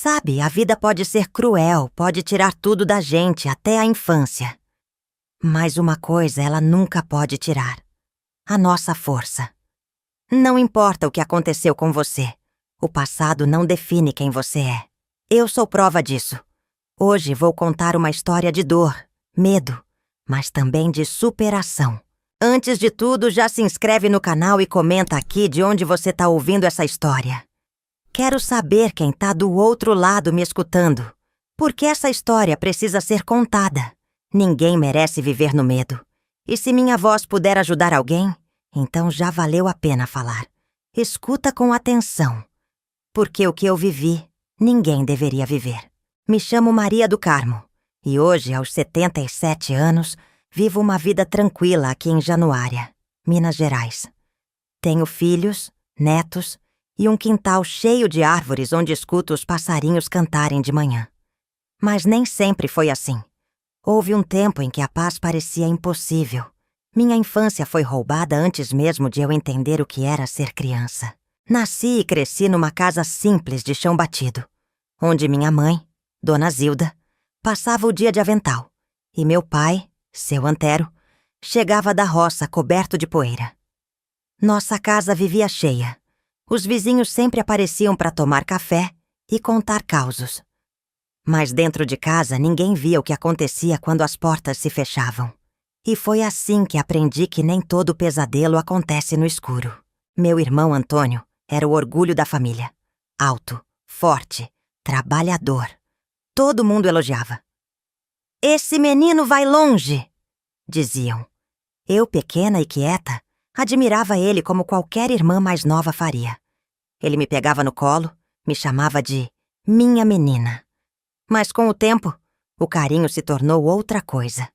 Sabe, a vida pode ser cruel, pode tirar tudo da gente, até a infância. Mas uma coisa ela nunca pode tirar: a nossa força. Não importa o que aconteceu com você, o passado não define quem você é. Eu sou prova disso. Hoje vou contar uma história de dor, medo, mas também de superação. Antes de tudo, já se inscreve no canal e comenta aqui de onde você está ouvindo essa história. Quero saber quem está do outro lado me escutando, porque essa história precisa ser contada. Ninguém merece viver no medo. E se minha voz puder ajudar alguém, então já valeu a pena falar. Escuta com atenção, porque o que eu vivi, ninguém deveria viver. Me chamo Maria do Carmo, e hoje, aos 77 anos, vivo uma vida tranquila aqui em Januária, Minas Gerais. Tenho filhos, netos e um quintal cheio de árvores onde escuto os passarinhos cantarem de manhã. Mas nem sempre foi assim. Houve um tempo em que a paz parecia impossível. Minha infância foi roubada antes mesmo de eu entender o que era ser criança. Nasci e cresci numa casa simples de chão batido, onde minha mãe, Dona Zilda, passava o dia de avental, e meu pai, seu Antero, chegava da roça coberto de poeira. Nossa casa vivia cheia. Os vizinhos sempre apareciam para tomar café e contar causos. Mas dentro de casa ninguém via o que acontecia quando as portas se fechavam. E foi assim que aprendi que nem todo pesadelo acontece no escuro. Meu irmão Antônio era o orgulho da família. Alto, forte, trabalhador. Todo mundo elogiava. "Esse menino vai longe", diziam. Eu, pequena e quieta, admirava ele como qualquer irmã mais nova faria. Ele me pegava no colo, me chamava de minha menina. Mas com o tempo, o carinho se tornou outra coisa.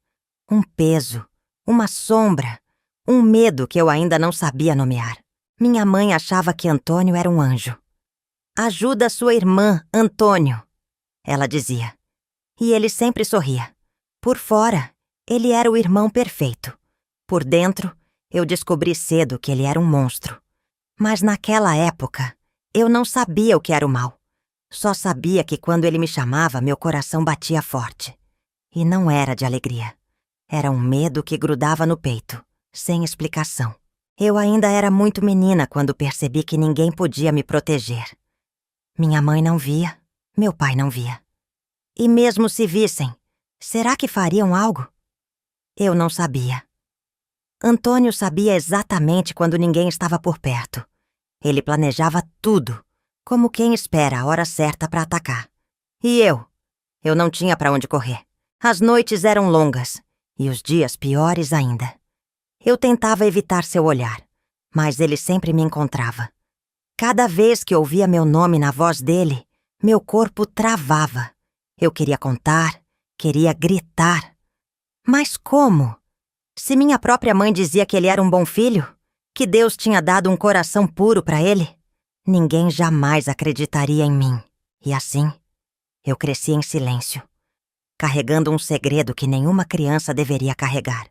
Um peso, uma sombra, um medo que eu ainda não sabia nomear. Minha mãe achava que Antônio era um anjo. "Ajuda sua irmã, Antônio", ela dizia. E ele sempre sorria. Por fora, ele era o irmão perfeito. Por dentro, eu descobri cedo que ele era um monstro. Mas naquela época, eu não sabia o que era o mal. Só sabia que quando ele me chamava, meu coração batia forte. E não era de alegria. Era um medo que grudava no peito, sem explicação. Eu ainda era muito menina quando percebi que ninguém podia me proteger. Minha mãe não via, meu pai não via. E mesmo se vissem, será que fariam algo? Eu não sabia. Antônio sabia exatamente quando ninguém estava por perto. Ele planejava tudo, como quem espera a hora certa para atacar. E eu não tinha para onde correr. As noites eram longas e os dias piores ainda. Eu tentava evitar seu olhar, mas ele sempre me encontrava. Cada vez que ouvia meu nome na voz dele, meu corpo travava. Eu queria contar, queria gritar. Mas como? Se minha própria mãe dizia que ele era um bom filho, que Deus tinha dado um coração puro para ele, ninguém jamais acreditaria em mim. E assim, eu cresci em silêncio, carregando um segredo que nenhuma criança deveria carregar.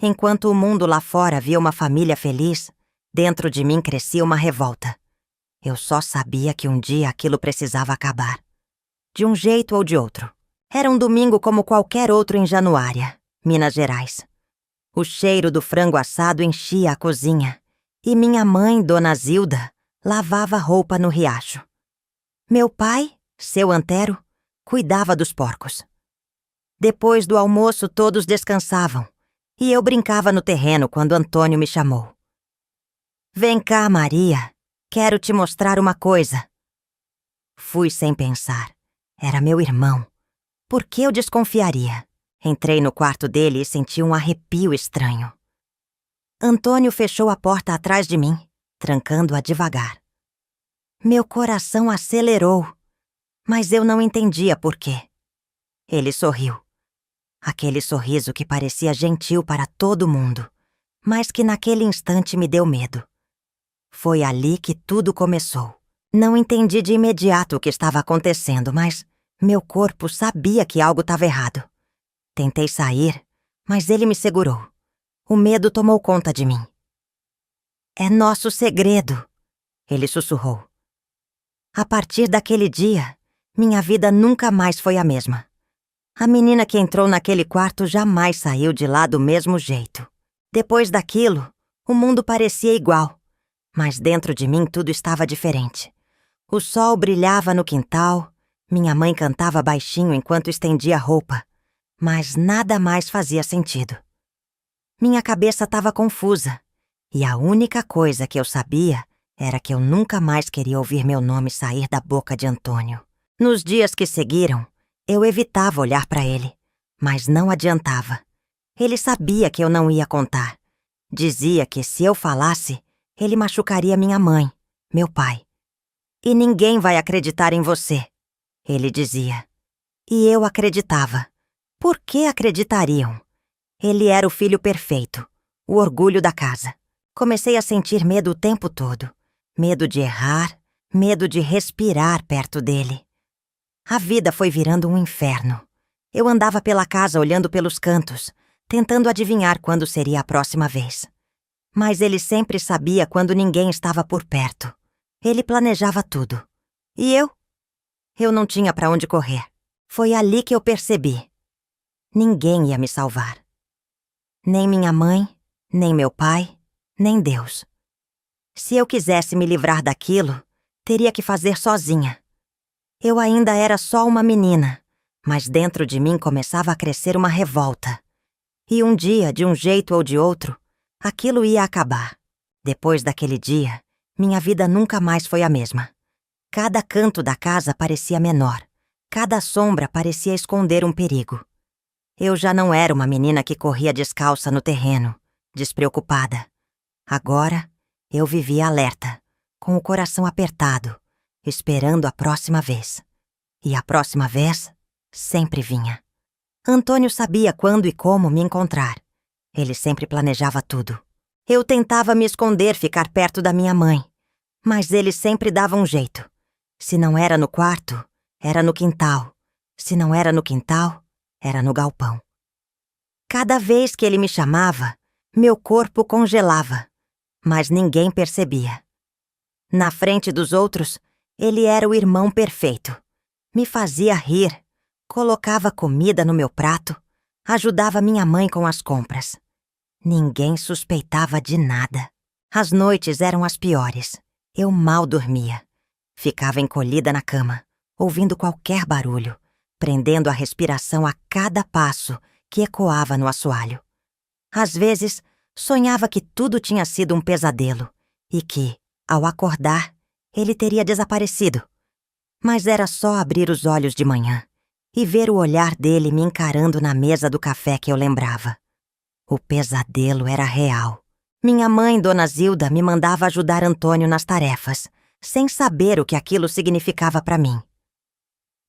Enquanto o mundo lá fora via uma família feliz, dentro de mim crescia uma revolta. Eu só sabia que um dia aquilo precisava acabar. De um jeito ou de outro. Era um domingo como qualquer outro em Januária, Minas Gerais. O cheiro do frango assado enchia a cozinha, e minha mãe, Dona Zilda, lavava roupa no riacho. Meu pai, seu Antero, cuidava dos porcos. Depois do almoço, todos descansavam, e eu brincava no terreno quando Antônio me chamou. "Vem cá, Maria, quero te mostrar uma coisa." Fui sem pensar. Era meu irmão. Por que eu desconfiaria? Entrei no quarto dele e senti um arrepio estranho. Antônio fechou a porta atrás de mim, trancando-a devagar. Meu coração acelerou, mas eu não entendia por quê. Ele sorriu. Aquele sorriso que parecia gentil para todo mundo, mas que naquele instante me deu medo. Foi ali que tudo começou. Não entendi de imediato o que estava acontecendo, mas meu corpo sabia que algo estava errado. Tentei sair, mas ele me segurou. O medo tomou conta de mim. "É nosso segredo", ele sussurrou. A partir daquele dia, Minha vida nunca mais foi a mesma. A menina que entrou naquele quarto jamais saiu de lá do mesmo jeito. Depois daquilo, o mundo parecia igual, mas dentro de mim tudo estava diferente. O sol brilhava no quintal, minha mãe cantava baixinho enquanto estendia a roupa, mas nada mais fazia sentido. Minha cabeça estava confusa, e a única coisa que eu sabia era que eu nunca mais queria ouvir meu nome sair da boca de Antônio. Nos dias que seguiram, eu evitava olhar para ele, mas não adiantava. Ele sabia que eu não ia contar. Dizia que se eu falasse, ele machucaria minha mãe, meu pai. E ninguém vai acreditar em você, ele dizia. E eu acreditava. Por que acreditariam? Ele era o filho perfeito, o orgulho da casa. Comecei a sentir medo o tempo todo. Medo de errar, medo de respirar perto dele. A vida foi virando um inferno. Eu andava pela casa olhando pelos cantos, tentando adivinhar quando seria a próxima vez. Mas ele sempre sabia quando ninguém estava por perto. Ele planejava tudo. E eu? Eu não tinha para onde correr. Foi ali que eu percebi. Ninguém ia me salvar. Nem minha mãe, nem meu pai, nem Deus. Se eu quisesse me livrar daquilo, teria que fazer sozinha. Eu ainda era só uma menina, mas dentro de mim começava a crescer uma revolta. E um dia, de um jeito ou de outro, aquilo ia acabar. Depois daquele dia, minha vida nunca mais foi a mesma. Cada canto da casa parecia menor. Cada sombra parecia esconder um perigo. Eu já não era uma menina que corria descalça no terreno, despreocupada. Agora, eu vivia alerta, com o coração apertado, esperando a próxima vez. E a próxima vez sempre vinha. Antônio sabia quando e como me encontrar. Ele sempre planejava tudo. Eu tentava me esconder, ficar perto da minha mãe, mas ele sempre dava um jeito. Se não era no quarto, era no quintal. Se não era no quintal, era no galpão. Cada vez que ele me chamava, meu corpo congelava, mas ninguém percebia. Na frente dos outros, ele era o irmão perfeito. Me fazia rir, colocava comida no meu prato, ajudava minha mãe com as compras. Ninguém suspeitava de nada. As noites eram as piores. Eu mal dormia. Ficava encolhida na cama, ouvindo qualquer barulho, prendendo a respiração a cada passo que ecoava no assoalho. Às vezes, sonhava que tudo tinha sido um pesadelo e que, ao acordar, ele teria desaparecido. Mas era só abrir os olhos de manhã e ver o olhar dele me encarando na mesa do café que eu lembrava. O pesadelo era real. Minha mãe, Dona Zilda, me mandava ajudar Antônio nas tarefas, sem saber o que aquilo significava para mim.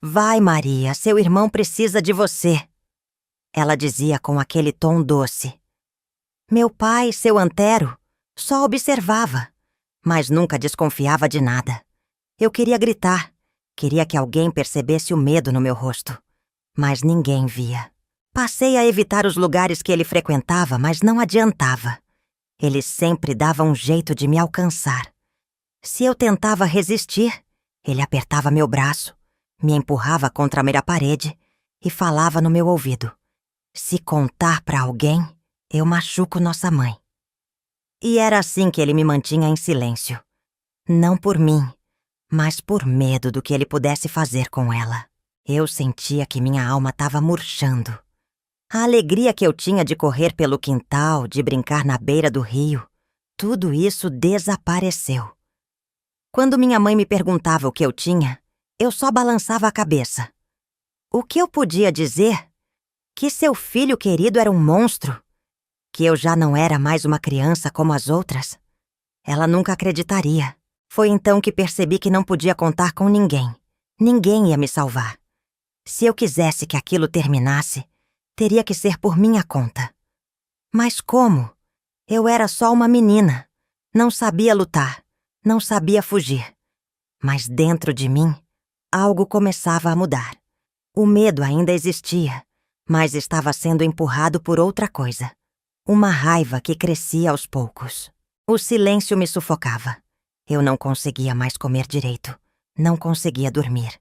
"Vai, Maria, seu irmão precisa de você", ela dizia com aquele tom doce. Meu pai, seu Antero, só observava, mas nunca desconfiava de nada. Eu queria gritar, queria que alguém percebesse o medo no meu rosto, mas ninguém via. Passei a evitar os lugares que ele frequentava, mas não adiantava. Ele sempre dava um jeito de me alcançar. Se eu tentava resistir, ele apertava meu braço, me empurrava contra a parede e falava no meu ouvido: "Se contar pra alguém, eu machuco nossa mãe." E era assim que ele me mantinha em silêncio. Não por mim, mas por medo do que ele pudesse fazer com ela. Eu sentia que minha alma estava murchando. A alegria que eu tinha de correr pelo quintal, de brincar na beira do rio, tudo isso desapareceu. Quando minha mãe me perguntava o que eu tinha, eu só balançava a cabeça. O que eu podia dizer? Que seu filho querido era um monstro? Que eu já não era mais uma criança como as outras? Ela nunca acreditaria. Foi então que percebi que não podia contar com ninguém. Ninguém ia me salvar. Se eu quisesse que aquilo terminasse, teria que ser por minha conta. Mas como? Eu era só uma menina. Não sabia lutar. Não sabia fugir. Mas dentro de mim, algo começava a mudar. O medo ainda existia, mas estava sendo empurrado por outra coisa. Uma raiva que crescia aos poucos. O silêncio me sufocava. Eu não conseguia mais comer direito. Não conseguia dormir.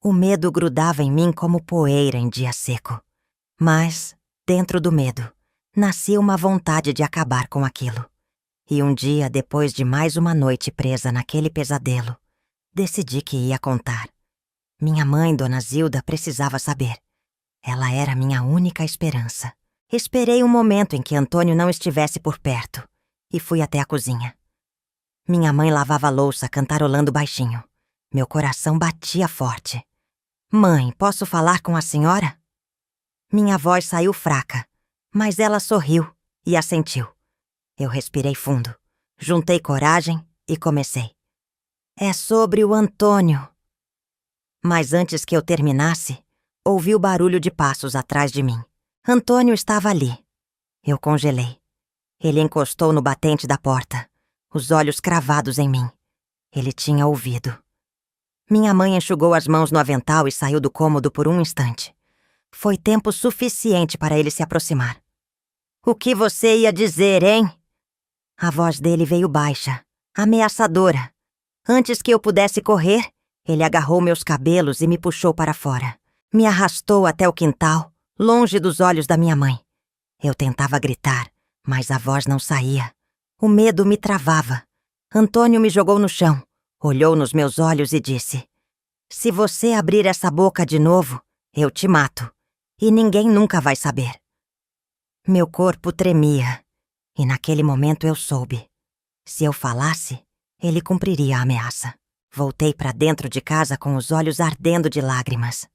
O medo grudava em mim como poeira em dia seco. Mas, dentro do medo, nascia uma vontade de acabar com aquilo. E um dia, depois de mais uma noite presa naquele pesadelo, decidi que ia contar. Minha mãe, Dona Zilda, precisava saber. Ela era minha única esperança. Esperei um momento em que Antônio não estivesse por perto e fui até a cozinha. Minha mãe lavava a louça cantarolando baixinho. Meu coração batia forte. Mãe, posso falar com a senhora? Minha voz saiu fraca, mas ela sorriu e assentiu. Eu respirei fundo, juntei coragem e comecei. É sobre o Antônio. Mas antes que eu terminasse, ouvi o barulho de passos atrás de mim. Antônio estava ali. Eu congelei. Ele encostou no batente da porta, os olhos cravados em mim. Ele tinha ouvido. Minha mãe enxugou as mãos no avental e saiu do cômodo por um instante. Foi tempo suficiente para ele se aproximar. O que você ia dizer, hein? A voz dele veio baixa, ameaçadora. Antes que eu pudesse correr, ele agarrou meus cabelos e me puxou para fora. Me arrastou até o quintal, longe dos olhos da minha mãe. Eu tentava gritar, mas a voz não saía. O medo me travava. Antônio me jogou no chão, olhou nos meus olhos e disse: Se você abrir essa boca de novo, eu te mato. E ninguém nunca vai saber. Meu corpo tremia, e naquele momento eu soube. Se eu falasse, ele cumpriria a ameaça. Voltei para dentro de casa com os olhos ardendo de lágrimas.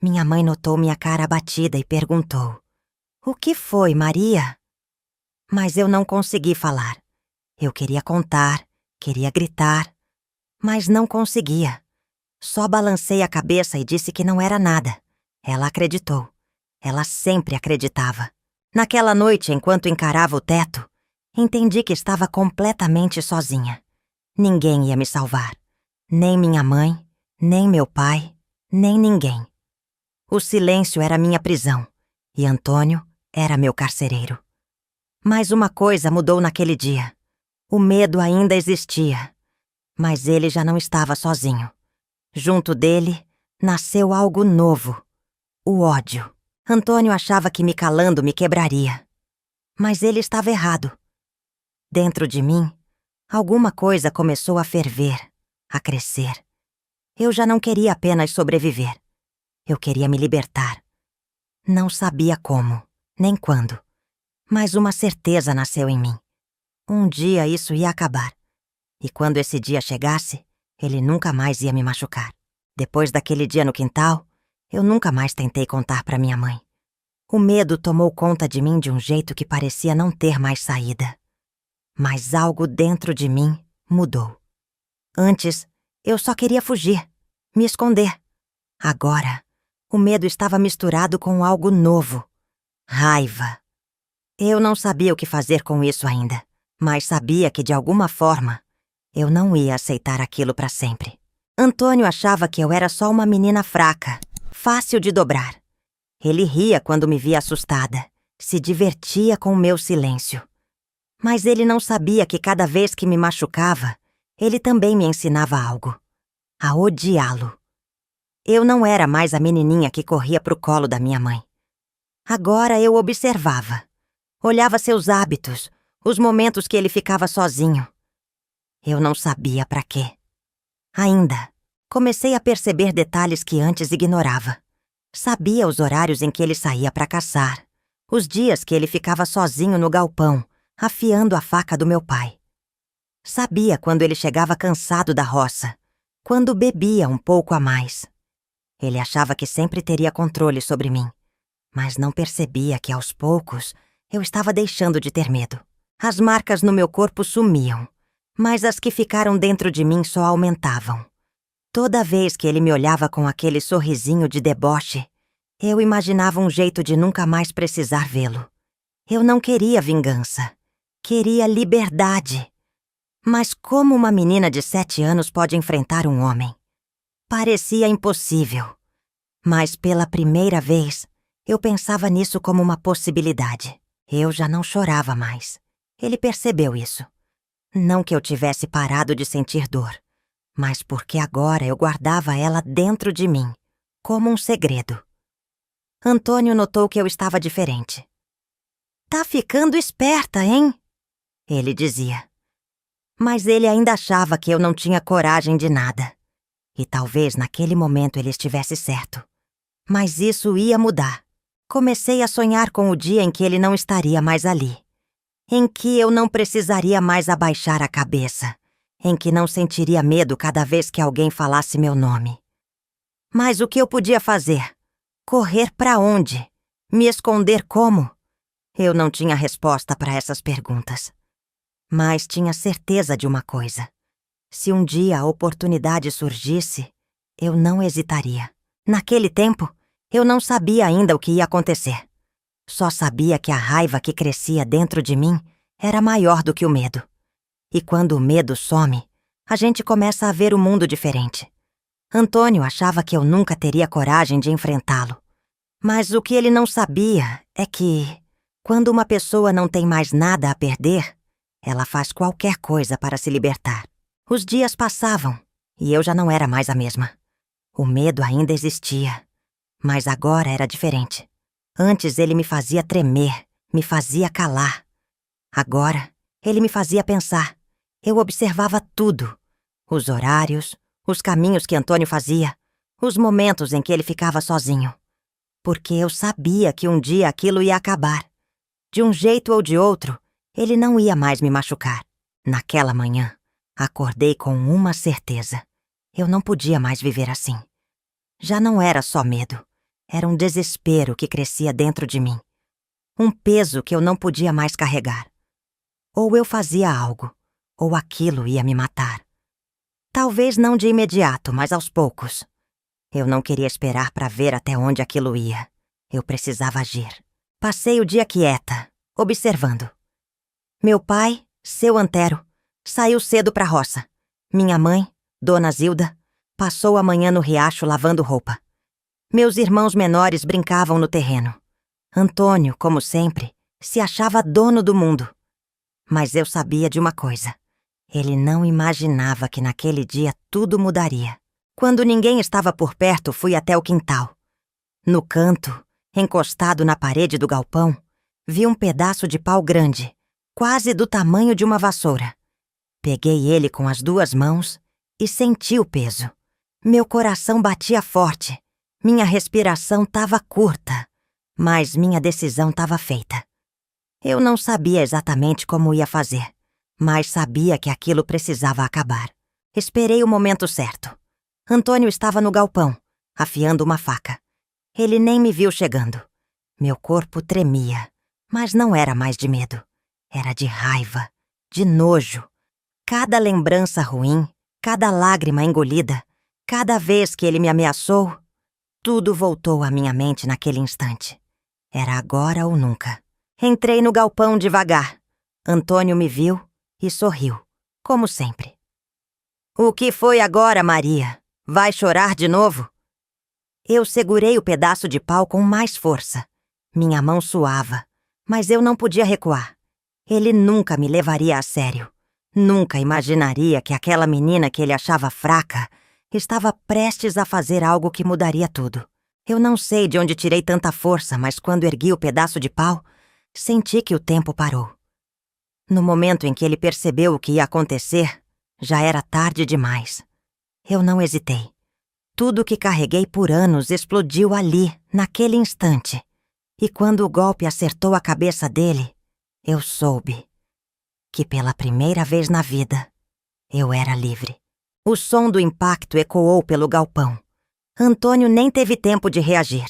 Minha mãe notou minha cara abatida e perguntou: O que foi, Maria? Mas eu não consegui falar. Eu queria contar, queria gritar, mas não conseguia. Só balancei a cabeça e disse que não era nada. Ela acreditou. Ela sempre acreditava. Naquela noite, enquanto encarava o teto, entendi que estava completamente sozinha. Ninguém ia me salvar. Nem minha mãe, nem meu pai, nem ninguém. O silêncio era minha prisão, e Antônio era meu carcereiro. Mas uma coisa mudou naquele dia. O medo ainda existia, mas ele já não estava sozinho. Junto dele, nasceu algo novo: o ódio. Antônio achava que me calando me quebraria. Mas ele estava errado. Dentro de mim, alguma coisa começou a ferver, a crescer. Eu já não queria apenas sobreviver. Eu queria me libertar. Não sabia como, nem quando. Mas uma certeza nasceu em mim. Um dia isso ia acabar. E quando esse dia chegasse, ele nunca mais ia me machucar. Depois daquele dia no quintal, eu nunca mais tentei contar para minha mãe. O medo tomou conta de mim de um jeito que parecia não ter mais saída. Mas algo dentro de mim mudou. Antes, eu só queria fugir, me esconder. Agora, o medo estava misturado com algo novo: raiva. Eu não sabia o que fazer com isso ainda, mas sabia que, de alguma forma, eu não ia aceitar aquilo para sempre. Antônio achava que eu era só uma menina fraca, fácil de dobrar. Ele ria quando me via assustada, se divertia com o meu silêncio. Mas ele não sabia que cada vez que me machucava, ele também me ensinava algo: a odiá-lo. Eu não era mais a menininha que corria pro colo da minha mãe. Agora eu observava. Olhava seus hábitos, os momentos que ele ficava sozinho. Eu não sabia para quê. Ainda, comecei a perceber detalhes que antes ignorava. Sabia os horários em que ele saía para caçar, os dias que ele ficava sozinho no galpão, afiando a faca do meu pai. Sabia quando ele chegava cansado da roça, quando bebia um pouco a mais. Ele achava que sempre teria controle sobre mim, mas não percebia que, aos poucos, eu estava deixando de ter medo. As marcas no meu corpo sumiam, mas as que ficaram dentro de mim só aumentavam. Toda vez que ele me olhava com aquele sorrisinho de deboche, eu imaginava um jeito de nunca mais precisar vê-lo. Eu não queria vingança. Queria liberdade. Mas como uma menina de 7 anos pode enfrentar um homem? Parecia impossível. Mas pela primeira vez, eu pensava nisso como uma possibilidade. Eu já não chorava mais. Ele percebeu isso. Não que eu tivesse parado de sentir dor, mas porque agora eu guardava ela dentro de mim, como um segredo. Antônio notou que eu estava diferente. "Tá ficando esperta, hein?" ele dizia. Mas ele ainda achava que eu não tinha coragem de nada. E talvez naquele momento ele estivesse certo. Mas isso ia mudar. Comecei a sonhar com o dia em que ele não estaria mais ali. Em que eu não precisaria mais abaixar a cabeça. Em que não sentiria medo cada vez que alguém falasse meu nome. Mas o que eu podia fazer? Correr para onde? Me esconder como? Eu não tinha resposta para essas perguntas. Mas tinha certeza de uma coisa. Se um dia a oportunidade surgisse, eu não hesitaria. Naquele tempo, eu não sabia ainda o que ia acontecer. Só sabia que a raiva que crescia dentro de mim era maior do que o medo. E quando o medo some, a gente começa a ver o mundo diferente. Antônio achava que eu nunca teria coragem de enfrentá-lo. Mas o que ele não sabia é que, quando uma pessoa não tem mais nada a perder, ela faz qualquer coisa para se libertar. Os dias passavam e eu já não era mais a mesma. O medo ainda existia, mas agora era diferente. Antes ele me fazia tremer, me fazia calar. Agora ele me fazia pensar. Eu observava tudo. Os horários, os caminhos que Antônio fazia, os momentos em que ele ficava sozinho. Porque eu sabia que um dia aquilo ia acabar. De um jeito ou de outro, ele não ia mais me machucar. Naquela manhã, acordei com uma certeza. Eu não podia mais viver assim. Já não era só medo. Era um desespero que crescia dentro de mim. Um peso que eu não podia mais carregar. Ou eu fazia algo, ou aquilo ia me matar. Talvez não de imediato, mas aos poucos. Eu não queria esperar para ver até onde aquilo ia. Eu precisava agir. Passei o dia quieta, observando. Meu pai, seu Antero, saiu cedo para a roça. Minha mãe, Dona Zilda, passou a manhã no riacho lavando roupa. Meus irmãos menores brincavam no terreno. Antônio, como sempre, se achava dono do mundo. Mas eu sabia de uma coisa. Ele não imaginava que naquele dia tudo mudaria. Quando ninguém estava por perto, fui até o quintal. No canto, encostado na parede do galpão, vi um pedaço de pau grande, quase do tamanho de uma vassoura. Peguei ele com as 2 mãos e senti o peso. Meu coração batia forte. Minha respiração estava curta, mas minha decisão estava feita. Eu não sabia exatamente como ia fazer, mas sabia que aquilo precisava acabar. Esperei o momento certo. Antônio estava no galpão, afiando uma faca. Ele nem me viu chegando. Meu corpo tremia, mas não era mais de medo. Era de raiva, de nojo. Cada lembrança ruim, cada lágrima engolida, cada vez que ele me ameaçou, tudo voltou à minha mente naquele instante. Era agora ou nunca. Entrei no galpão devagar. Antônio me viu e sorriu, como sempre. "O que foi agora, Maria? Vai chorar de novo?" Eu segurei o pedaço de pau com mais força. Minha mão suava, mas eu não podia recuar. Ele nunca me levaria a sério. Nunca imaginaria que aquela menina que ele achava fraca estava prestes a fazer algo que mudaria tudo. Eu não sei de onde tirei tanta força, mas quando ergui o pedaço de pau, senti que o tempo parou. No momento em que ele percebeu o que ia acontecer, já era tarde demais. Eu não hesitei. Tudo que carreguei por anos explodiu ali, naquele instante. E quando o golpe acertou a cabeça dele, eu soube que pela primeira vez na vida, eu era livre. O som do impacto ecoou pelo galpão. Antônio nem teve tempo de reagir.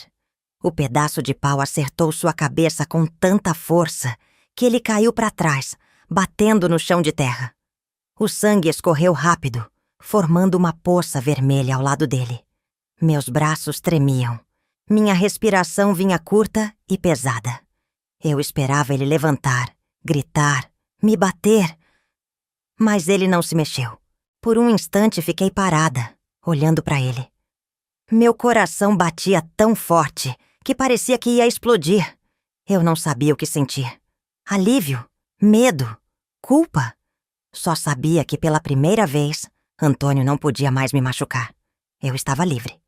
O pedaço de pau acertou sua cabeça com tanta força que ele caiu para trás, batendo no chão de terra. O sangue escorreu rápido, formando uma poça vermelha ao lado dele. Meus braços tremiam. Minha respiração vinha curta e pesada. Eu esperava ele levantar, gritar, me bater. Mas ele não se mexeu. Por um instante fiquei parada, olhando para ele. Meu coração batia tão forte que parecia que ia explodir. Eu não sabia o que sentir. Alívio? Medo? Culpa? Só sabia que pela primeira vez Antônio não podia mais me machucar. Eu estava livre.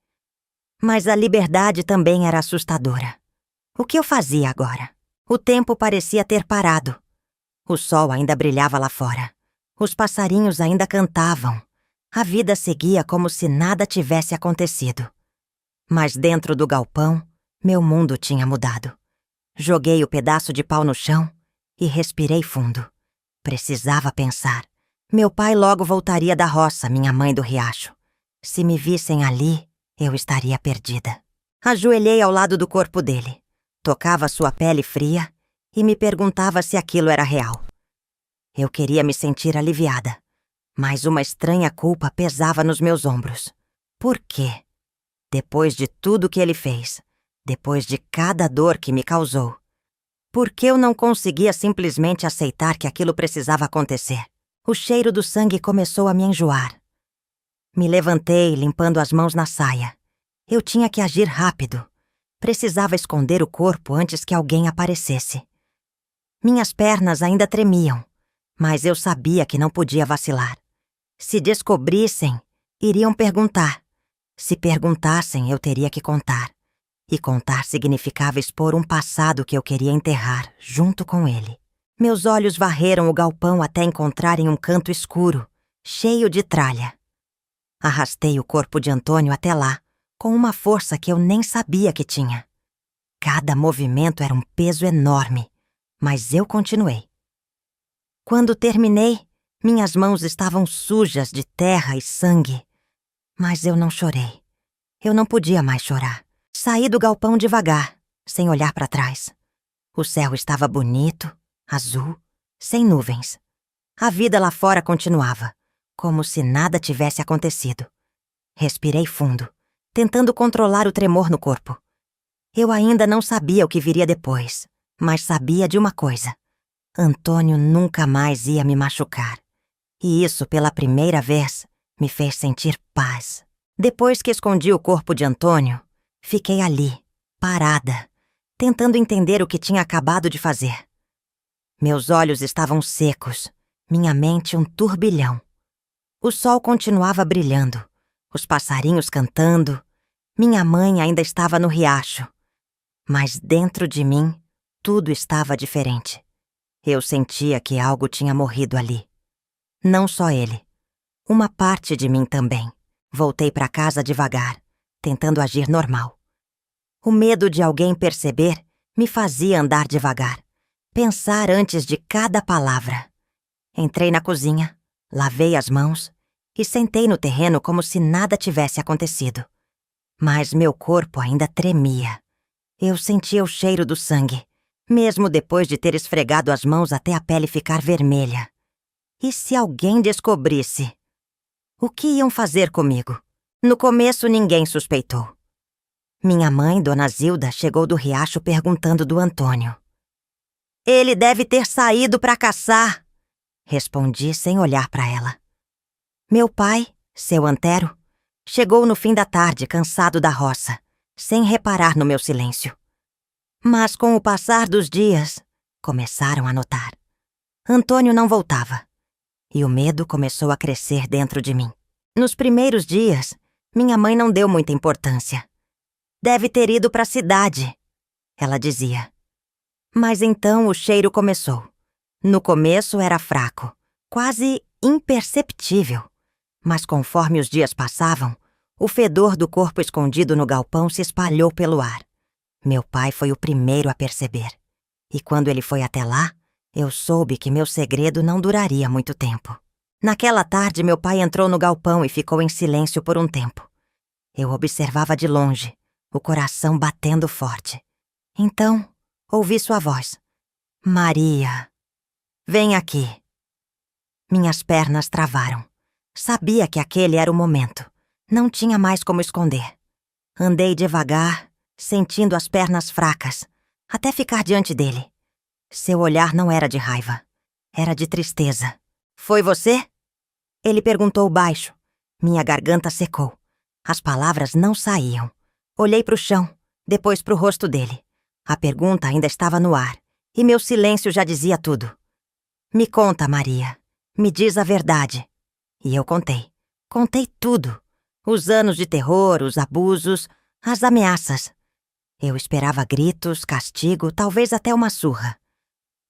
Mas a liberdade também era assustadora. O que eu fazia agora? O tempo parecia ter parado. O sol ainda brilhava lá fora. Os passarinhos ainda cantavam. A vida seguia como se nada tivesse acontecido. Mas dentro do galpão, meu mundo tinha mudado. Joguei o pedaço de pau no chão e respirei fundo. Precisava pensar. Meu pai logo voltaria da roça, minha mãe do riacho. Se me vissem ali, eu estaria perdida. Ajoelhei ao lado do corpo dele. Tocava sua pele fria e me perguntava se aquilo era real. Eu queria me sentir aliviada, mas uma estranha culpa pesava nos meus ombros. Por quê? Depois de tudo que ele fez, depois de cada dor que me causou, por que eu não conseguia simplesmente aceitar que aquilo precisava acontecer? O cheiro do sangue começou a me enjoar. Me levantei, limpando as mãos na saia. Eu tinha que agir rápido. Precisava esconder o corpo antes que alguém aparecesse. Minhas pernas ainda tremiam, mas eu sabia que não podia vacilar. Se descobrissem, iriam perguntar. Se perguntassem, eu teria que contar. E contar significava expor um passado que eu queria enterrar, junto com ele. Meus olhos varreram o galpão até encontrarem um canto escuro, cheio de tralha. Arrastei o corpo de Antônio até lá, com uma força que eu nem sabia que tinha. Cada movimento era um peso enorme, mas eu continuei. Quando terminei, minhas mãos estavam sujas de terra e sangue. Mas eu não chorei. Eu não podia mais chorar. Saí do galpão devagar, sem olhar para trás. O céu estava bonito, azul, sem nuvens. A vida lá fora continuava, como se nada tivesse acontecido. Respirei fundo, tentando controlar o tremor no corpo. Eu ainda não sabia o que viria depois, mas sabia de uma coisa. Antônio nunca mais ia me machucar. E isso, pela primeira vez, me fez sentir paz. Depois que escondi o corpo de Antônio, fiquei ali, parada, tentando entender o que tinha acabado de fazer. Meus olhos estavam secos, minha mente um turbilhão. O sol continuava brilhando, os passarinhos cantando, minha mãe ainda estava no riacho. Mas dentro de mim, tudo estava diferente. Eu sentia que algo tinha morrido ali. Não só ele. Uma parte de mim também. Voltei para casa devagar, tentando agir normal. O medo de alguém perceber me fazia andar devagar, pensar antes de cada palavra. Entrei na cozinha, lavei as mãos e sentei no terreno como se nada tivesse acontecido. Mas meu corpo ainda tremia. Eu sentia o cheiro do sangue, mesmo depois de ter esfregado as mãos até a pele ficar vermelha. E se alguém descobrisse? O que iam fazer comigo? No começo, ninguém suspeitou. Minha mãe, Dona Zilda, chegou do riacho perguntando do Antônio. Ele deve ter saído para caçar, respondi sem olhar para ela. Meu pai, seu Antero, chegou no fim da tarde, cansado da roça, sem reparar no meu silêncio. Mas com o passar dos dias, começaram a notar. Antônio não voltava. E o medo começou a crescer dentro de mim. Nos primeiros dias, minha mãe não deu muita importância. Deve ter ido para a cidade, ela dizia. Mas então o cheiro começou. No começo era fraco, quase imperceptível. Mas conforme os dias passavam, o fedor do corpo escondido no galpão se espalhou pelo ar. Meu pai foi o primeiro a perceber. E quando ele foi até lá, eu soube que meu segredo não duraria muito tempo. Naquela tarde, meu pai entrou no galpão e ficou em silêncio por um tempo. Eu observava de longe, o coração batendo forte. Então, ouvi sua voz. Maria, vem aqui. Minhas pernas travaram. Sabia que aquele era o momento. Não tinha mais como esconder. Andei devagar, sentindo as pernas fracas, até ficar diante dele. Seu olhar não era de raiva. Era de tristeza. Foi você? Ele perguntou baixo. Minha garganta secou. As palavras não saíam. Olhei para o chão, depois para o rosto dele. A pergunta ainda estava no ar, e meu silêncio já dizia tudo. Me conta, Maria. Me diz a verdade. E eu contei. Contei tudo. Os anos de terror, os abusos, as ameaças. Eu esperava gritos, castigo, talvez até uma surra.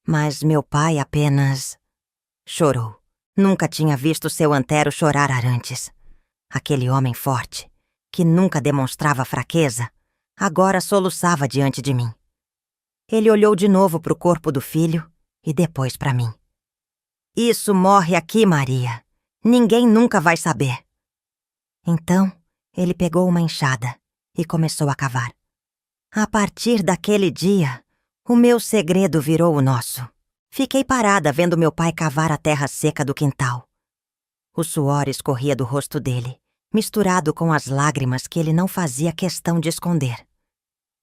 Mas meu pai apenas chorou. Nunca tinha visto seu Antero chorar antes. Aquele homem forte, que nunca demonstrava fraqueza, agora soluçava diante de mim. Ele olhou de novo para o corpo do filho e depois para mim. Isso morre aqui, Maria. Ninguém nunca vai saber. Então, ele pegou uma enxada e começou a cavar. A partir daquele dia, o meu segredo virou o nosso. Fiquei parada vendo meu pai cavar a terra seca do quintal. O suor escorria do rosto dele, misturado com as lágrimas que ele não fazia questão de esconder.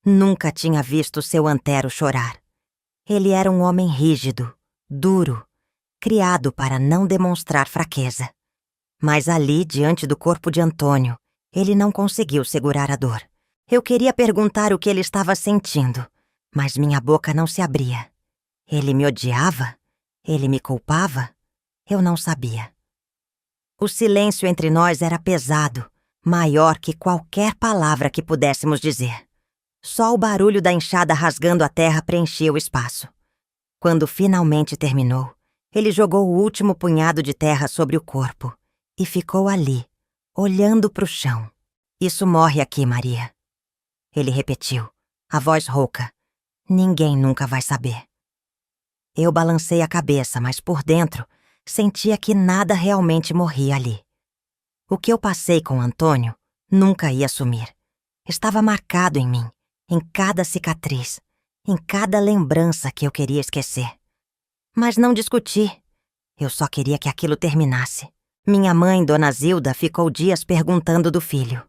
Nunca tinha visto seu Antero chorar. Ele era um homem rígido, duro, criado para não demonstrar fraqueza. Mas ali, diante do corpo de Antônio, ele não conseguiu segurar a dor. Eu queria perguntar o que ele estava sentindo, mas minha boca não se abria. Ele me odiava? Ele me culpava? Eu não sabia. O silêncio entre nós era pesado, maior que qualquer palavra que pudéssemos dizer. Só o barulho da enxada rasgando a terra preenchia o espaço. Quando finalmente terminou, ele jogou o último punhado de terra sobre o corpo e ficou ali, olhando para o chão. Isso morre aqui, Maria. Ele repetiu, a voz rouca. Ninguém nunca vai saber. Eu balancei a cabeça, mas por dentro sentia que nada realmente morria ali. O que eu passei com Antônio nunca ia sumir. Estava marcado em mim, em cada cicatriz, em cada lembrança que eu queria esquecer. Mas não discuti. Eu só queria que aquilo terminasse. Minha mãe, Dona Zilda, ficou dias perguntando do filho.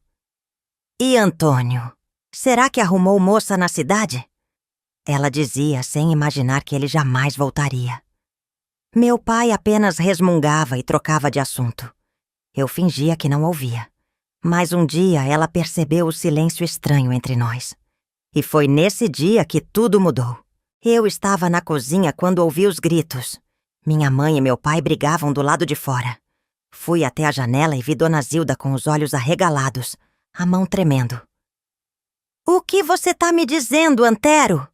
E Antônio? Será que arrumou moça na cidade? Ela dizia sem imaginar que ele jamais voltaria. Meu pai apenas resmungava e trocava de assunto. Eu fingia que não ouvia. Mas um dia ela percebeu o silêncio estranho entre nós. E foi nesse dia que tudo mudou. Eu estava na cozinha quando ouvi os gritos. Minha mãe e meu pai brigavam do lado de fora. Fui até a janela e vi Dona Zilda com os olhos arregalados, a mão tremendo. O que você tá me dizendo, Antero?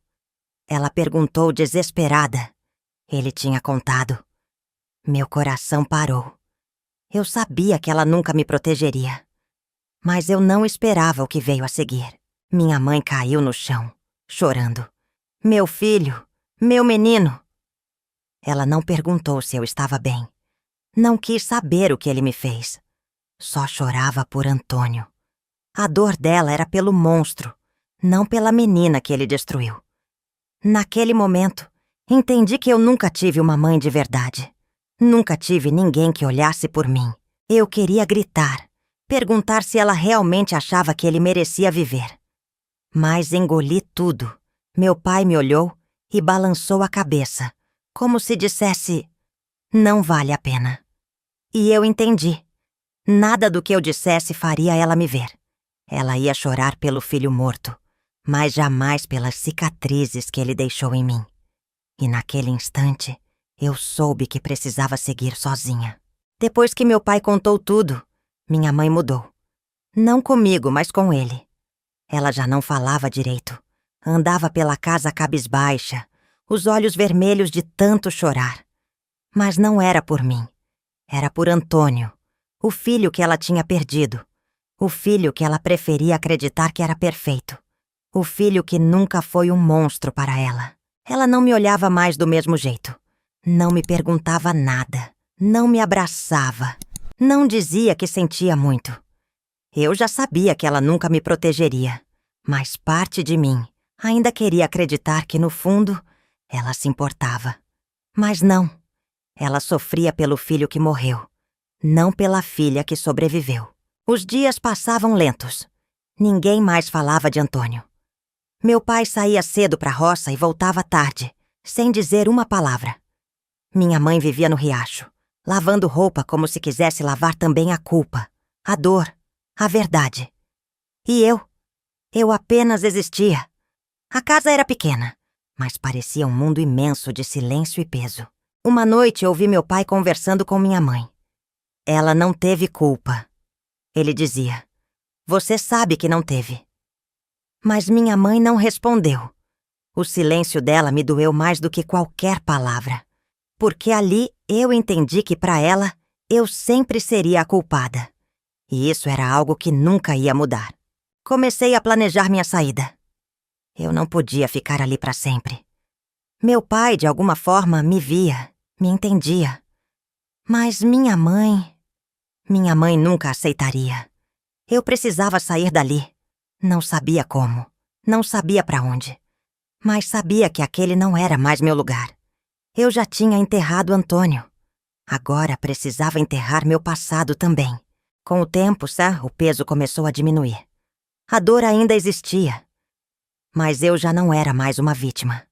Ela perguntou desesperada. Ele tinha contado. Meu coração parou. Eu sabia que ela nunca me protegeria. Mas eu não esperava o que veio a seguir. Minha mãe caiu no chão, chorando. Meu filho, meu menino. Ela não perguntou se eu estava bem. Não quis saber o que ele me fez. Só chorava por Antônio. A dor dela era pelo monstro, não pela menina que ele destruiu. Naquele momento, entendi que eu nunca tive uma mãe de verdade. Nunca tive ninguém que olhasse por mim. Eu queria gritar, perguntar se ela realmente achava que ele merecia viver. Mas engoli tudo. Meu pai me olhou e balançou a cabeça, como se dissesse, não vale a pena. E eu entendi. Nada do que eu dissesse faria ela me ver. Ela ia chorar pelo filho morto, mas jamais pelas cicatrizes que ele deixou em mim. E naquele instante, eu soube que precisava seguir sozinha. Depois que meu pai contou tudo, minha mãe mudou. Não comigo, mas com ele. Ela já não falava direito. Andava pela casa cabisbaixa, os olhos vermelhos de tanto chorar. Mas não era por mim. Era por Antônio, o filho que ela tinha perdido. O filho que ela preferia acreditar que era perfeito. O filho que nunca foi um monstro para ela. Ela não me olhava mais do mesmo jeito. Não me perguntava nada. Não me abraçava. Não dizia que sentia muito. Eu já sabia que ela nunca me protegeria. Mas parte de mim ainda queria acreditar que, no fundo, ela se importava. Mas não. Ela sofria pelo filho que morreu, não pela filha que sobreviveu. Os dias passavam lentos. Ninguém mais falava de Antônio. Meu pai saía cedo para a roça e voltava tarde, sem dizer uma palavra. Minha mãe vivia no riacho, lavando roupa como se quisesse lavar também a culpa, a dor, a verdade. E eu apenas existia. A casa era pequena, mas parecia um mundo imenso de silêncio e peso. Uma noite ouvi meu pai conversando com minha mãe. Ela não teve culpa. Ele dizia: Você sabe que não teve. Mas minha mãe não respondeu. O silêncio dela me doeu mais do que qualquer palavra, porque ali eu entendi que para ela eu sempre seria a culpada. E isso era algo que nunca ia mudar. Comecei a planejar minha saída. Eu não podia ficar ali para sempre. Meu pai, de alguma forma, me via, me entendia. Mas minha mãe nunca aceitaria. Eu precisava sair dali. Não sabia como, não sabia para onde. Mas sabia que aquele não era mais meu lugar. Eu já tinha enterrado Antônio. Agora precisava enterrar meu passado também. Com o tempo, o peso começou a diminuir. A dor ainda existia. Mas eu já não era mais uma vítima.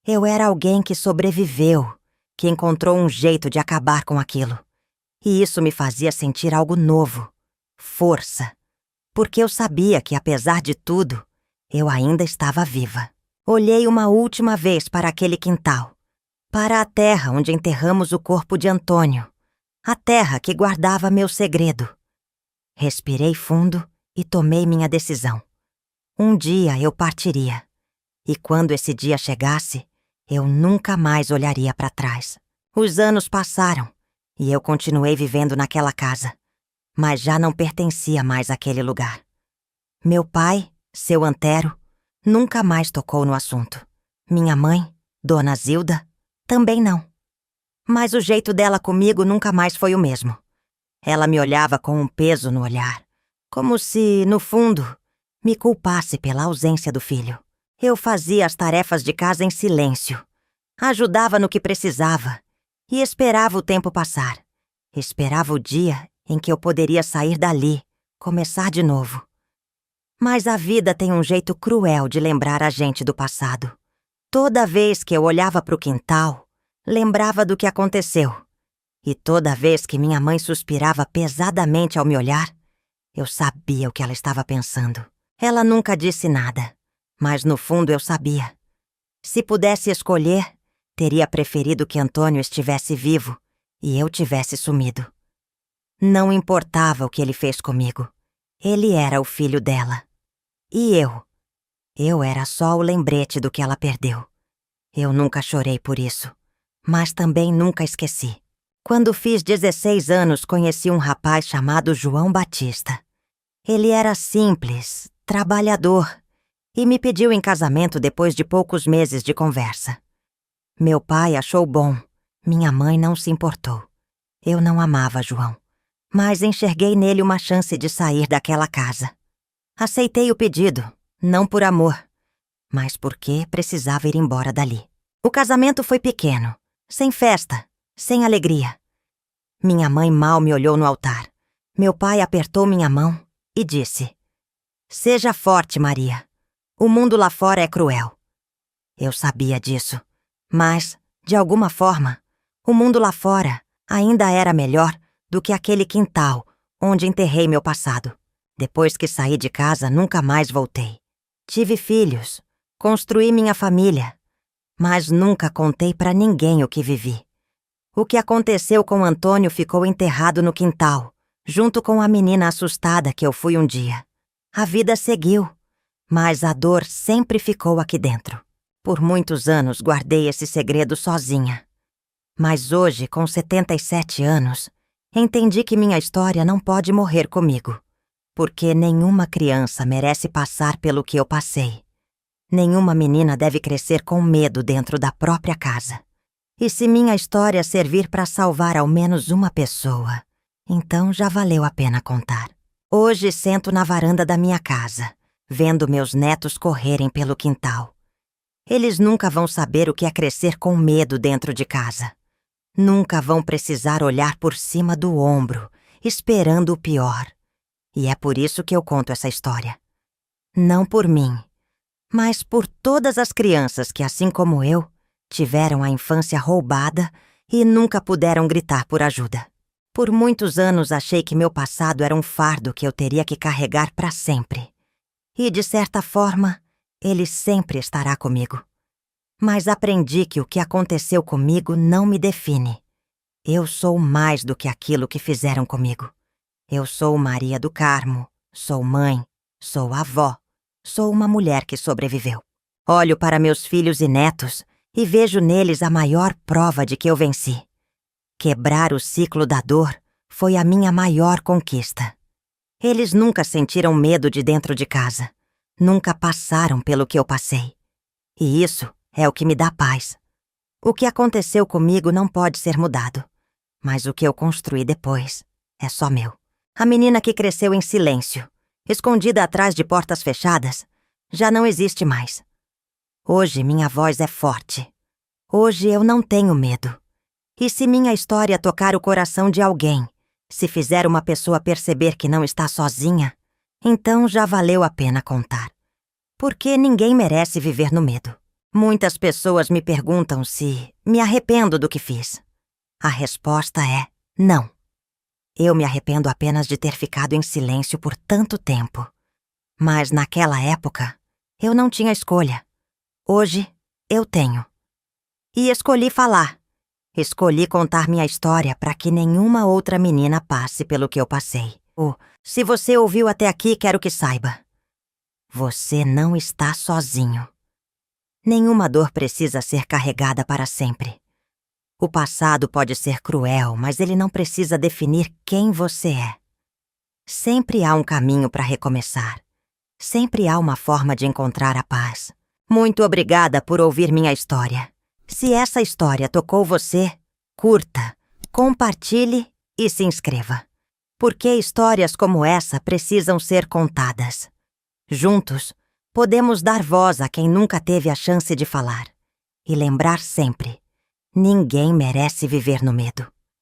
Eu era alguém que sobreviveu, que encontrou um jeito de acabar com aquilo. E isso me fazia sentir algo novo. Força. Porque eu sabia que, apesar de tudo, eu ainda estava viva. Olhei uma última vez para aquele quintal. Para a terra onde enterramos o corpo de Antônio. A terra que guardava meu segredo. Respirei fundo e tomei minha decisão. Um dia eu partiria. E quando esse dia chegasse, eu nunca mais olharia para trás. Os anos passaram e eu continuei vivendo naquela casa. Mas já não pertencia mais àquele lugar. Meu pai, seu Antero, nunca mais tocou no assunto. Minha mãe, Dona Zilda, também não. Mas o jeito dela comigo nunca mais foi o mesmo. Ela me olhava com um peso no olhar, como se, no fundo, me culpasse pela ausência do filho. Eu fazia as tarefas de casa em silêncio, ajudava no que precisava e esperava o tempo passar. Esperava o dia em que eu poderia sair dali, começar de novo. Mas a vida tem um jeito cruel de lembrar a gente do passado. Toda vez que eu olhava para o quintal, lembrava do que aconteceu. E toda vez que minha mãe suspirava pesadamente ao me olhar, eu sabia o que ela estava pensando. Ela nunca disse nada, mas no fundo eu sabia. Se pudesse escolher, teria preferido que Antônio estivesse vivo e eu tivesse sumido. Não importava o que ele fez comigo. Ele era o filho dela. E eu era só o lembrete do que ela perdeu. Eu nunca chorei por isso, mas também nunca esqueci. Quando fiz 16 anos, conheci um rapaz chamado João Batista. Ele era simples, trabalhador, e me pediu em casamento depois de poucos meses de conversa. Meu pai achou bom, minha mãe não se importou. Eu não amava João, mas enxerguei nele uma chance de sair daquela casa. Aceitei o pedido, não por amor, mas porque precisava ir embora dali. O casamento foi pequeno, sem festa, sem alegria. Minha mãe mal me olhou no altar. Meu pai apertou minha mão e disse: Seja forte, Maria. O mundo lá fora é cruel. Eu sabia disso, mas, de alguma forma, o mundo lá fora ainda era melhor do que aquele quintal onde enterrei meu passado. Depois que saí de casa, nunca mais voltei. Tive filhos, construí minha família, mas nunca contei pra ninguém o que vivi. O que aconteceu com Antônio ficou enterrado no quintal, junto com a menina assustada que eu fui um dia. A vida seguiu, mas a dor sempre ficou aqui dentro. Por muitos anos guardei esse segredo sozinha. Mas hoje, com 77 anos, entendi que minha história não pode morrer comigo. Porque nenhuma criança merece passar pelo que eu passei. Nenhuma menina deve crescer com medo dentro da própria casa. E se minha história servir para salvar ao menos uma pessoa, então já valeu a pena contar. Hoje sento na varanda da minha casa, vendo meus netos correrem pelo quintal. Eles nunca vão saber o que é crescer com medo dentro de casa. Nunca vão precisar olhar por cima do ombro, esperando o pior. E é por isso que eu conto essa história. Não por mim, mas por todas as crianças que, assim como eu, tiveram a infância roubada e nunca puderam gritar por ajuda. Por muitos anos achei que meu passado era um fardo que eu teria que carregar para sempre. E, de certa forma, ele sempre estará comigo. Mas aprendi que o que aconteceu comigo não me define. Eu sou mais do que aquilo que fizeram comigo. Eu sou Maria do Carmo, sou mãe, sou avó, sou uma mulher que sobreviveu. Olho para meus filhos e netos e vejo neles a maior prova de que eu venci. Quebrar o ciclo da dor foi a minha maior conquista. Eles nunca sentiram medo de dentro de casa. Nunca passaram pelo que eu passei. E isso é o que me dá paz. O que aconteceu comigo não pode ser mudado. Mas o que eu construí depois é só meu. A menina que cresceu em silêncio, escondida atrás de portas fechadas, já não existe mais. Hoje minha voz é forte. Hoje eu não tenho medo. E se minha história tocar o coração de alguém, se fizer uma pessoa perceber que não está sozinha, então já valeu a pena contar. Porque ninguém merece viver no medo. Muitas pessoas me perguntam se me arrependo do que fiz. A resposta é não. Eu me arrependo apenas de ter ficado em silêncio por tanto tempo. Mas naquela época, eu não tinha escolha. Hoje, eu tenho. E escolhi falar. Escolhi contar minha história para que nenhuma outra menina passe pelo que eu passei. Se você ouviu até aqui, quero que saiba. Você não está sozinho. Nenhuma dor precisa ser carregada para sempre. O passado pode ser cruel, mas ele não precisa definir quem você é. Sempre há um caminho para recomeçar. Sempre há uma forma de encontrar a paz. Muito obrigada por ouvir minha história. Se essa história tocou você, curta, compartilhe e se inscreva. Porque histórias como essa precisam ser contadas. Juntos, podemos dar voz a quem nunca teve a chance de falar. E lembrar sempre: ninguém merece viver no medo.